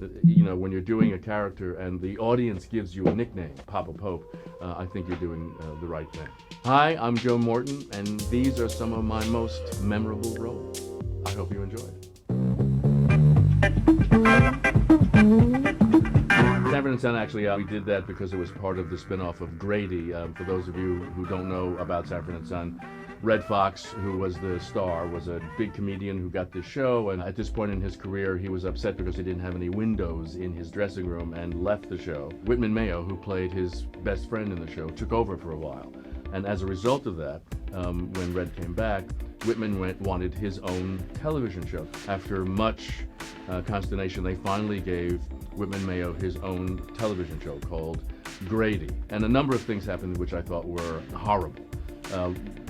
You know, when you're doing a character and the audience gives you a nickname, Papa Pope, I think you're doing the right thing. Hi, I'm Joe Morton, and these are some of my most memorable roles. I hope you enjoy it. Sanford and Son, actually, we did that because it was part of the spin-off of Grady. For those of you who don't know about Sanford and Son, Red Fox, who was the star, was a big comedian who got this show, and at this point in his career, he was upset because he didn't have any windows in his dressing room and left the show. Whitman Mayo, who played his best friend in the show, took over for a while. And as a result of that, when Red came back, Whitman wanted his own television show. After much consternation, they finally gave Whitman Mayo his own television show called Grady. And a number of things happened which I thought were horrible.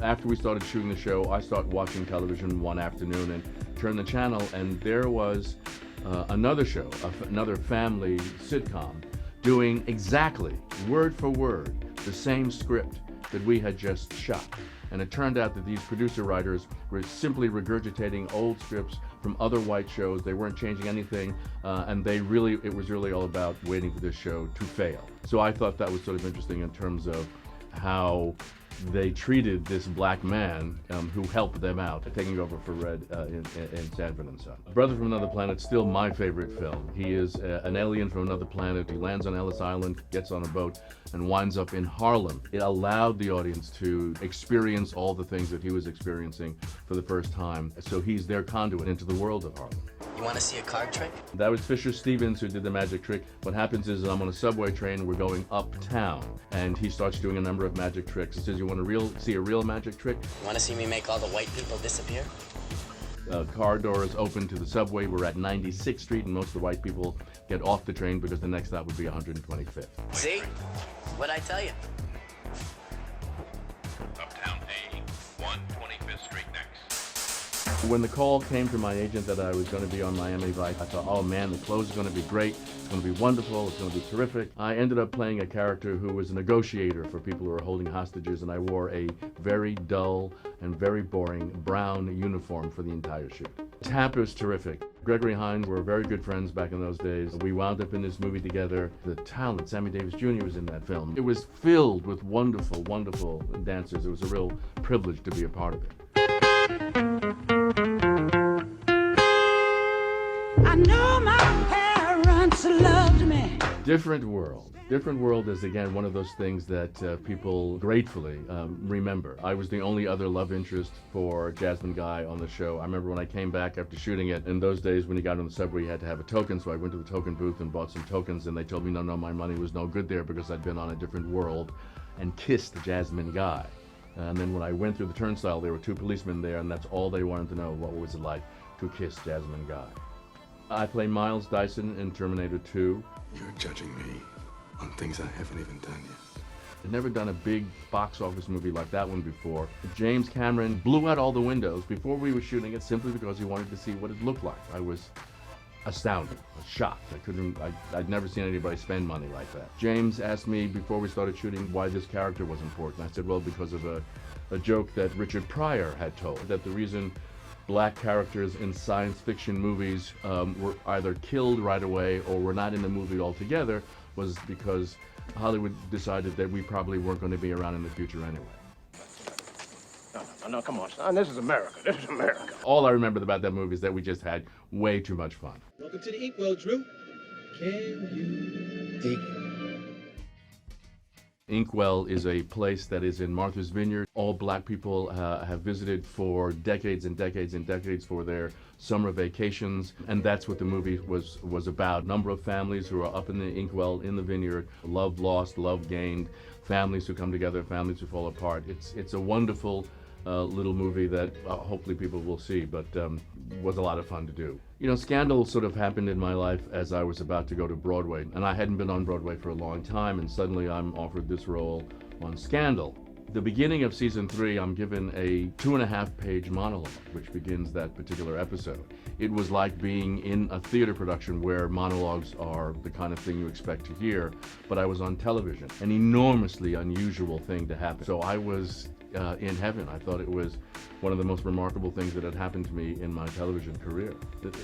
After we started shooting the show, I started watching television one afternoon and turned the channel, and there was another show, another family sitcom, doing exactly, word for word, the same script that we had just shot. And it turned out that these producer writers were simply regurgitating old scripts from other white shows. They weren't changing anything, and it was really all about waiting for this show to fail. So I thought that was sort of interesting in terms of how they treated this black man who helped them out, taking over for Red in Sanford and Son. Brother from Another Planet, still my favorite film. He is an alien from another planet. He lands on Ellis Island, gets on a boat, and winds up in Harlem. It allowed the audience to experience all the things that he was experiencing for the first time. So he's their conduit into the world of Harlem. You want to see a card trick? That was Fisher Stevens who did the magic trick. What happens is I'm on a subway train, we're going uptown, and he starts doing a number of magic tricks. He says, you want to see a real magic trick? You want to see me make all the white people disappear? Car doors open to the subway. We're at 96th Street, and most of the white people get off the train because the next stop would be 125th. See? What'd I tell you? Uptown A, 125th Street next. When the call came to my agent that I was going to be on Miami Vice, I thought, oh man, the clothes are going to be great. It's going to be wonderful. It's going to be terrific. I ended up playing a character who was a negotiator for people who were holding hostages, and I wore a very dull and very boring brown uniform for the entire shoot. Tap was terrific. Gregory Hines were very good friends back in those days. We wound up in this movie together. The talent, Sammy Davis Jr. was in that film. It was filled with wonderful, wonderful dancers. It was a real privilege to be a part of it. I know my parents loved me. Different World. Different World is, again, one of those things that people gratefully remember. I was the only other love interest for Jasmine Guy on the show. I remember when I came back after shooting it, in those days when you got on the subway, you had to have a token, so I went to the token booth and bought some tokens, and they told me, no, my money was no good there because I'd been on a different world and kissed Jasmine Guy. And then when I went through the turnstile, there were two policemen there, and that's all they wanted to know, what was it like to kiss Jasmine Guy. I play Miles Dyson in Terminator 2. You're judging me on things I haven't even done yet. I'd never done a big box office movie like that one before. James Cameron blew out all the windows before we were shooting it simply because he wanted to see what it looked like. I was astounded, shocked. I'd never seen anybody spend money like that. James asked me before we started shooting why this character was important. I said, well, because of a joke that Richard Pryor had told, that the reason black characters in science fiction movies were either killed right away or were not in the movie altogether was because Hollywood decided that we probably weren't going to be around in the future anyway. No, come on, son. This is America. This is America. All I remember about that movie is that we just had way too much fun. Welcome to the Inkwell, Drew. Can you dig it? Inkwell is a place that is in Martha's Vineyard. All black people have visited for decades and decades and decades for their summer vacations, and that's what the movie was about. Number of families who are up in the Inkwell, in the vineyard, love lost, love gained, families who come together, families who fall apart. It's a wonderful little movie that hopefully people will see, but was a lot of fun to do. You know, Scandal sort of happened in my life as I was about to go to Broadway, and I hadn't been on Broadway for a long time, and suddenly I'm offered this role on Scandal. The beginning of season 3, I'm given a 2.5-page monologue, which begins that particular episode. It was like being in a theater production where monologues are the kind of thing you expect to hear, but I was on television, an enormously unusual thing to happen. So I was in heaven. I thought it was one of the most remarkable things that had happened to me in my television career.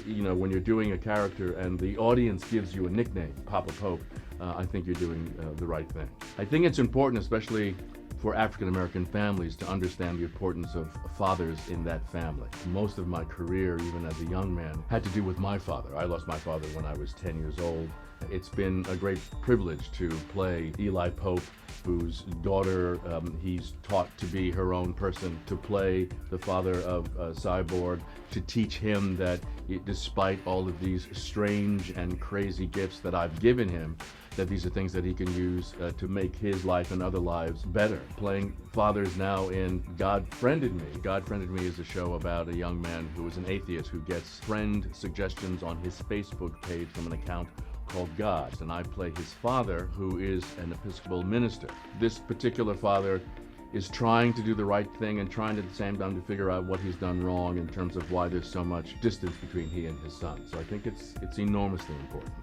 You know, when you're doing a character and the audience gives you a nickname, Papa Pope, I think you're doing the right thing. I think it's important, especially for African American families, to understand the importance of fathers in that family. Most of my career, even as a young man, had to do with my father. I lost my father when I was 10 years old. It's been a great privilege to play Eli Pope, whose daughter he's taught to be her own person, to play the father of Cyborg, to teach him that despite all of these strange and crazy gifts that I've given him, that these are things that he can use to make his life and other lives better. Playing fathers now in God Friended Me. God Friended Me is a show about a young man who is an atheist who gets friend suggestions on his Facebook page from an account called God, and I play his father, who is an Episcopal minister. This particular father is trying to do the right thing and trying at the same time to figure out what he's done wrong in terms of why there's so much distance between he and his son. So I think it's enormously important.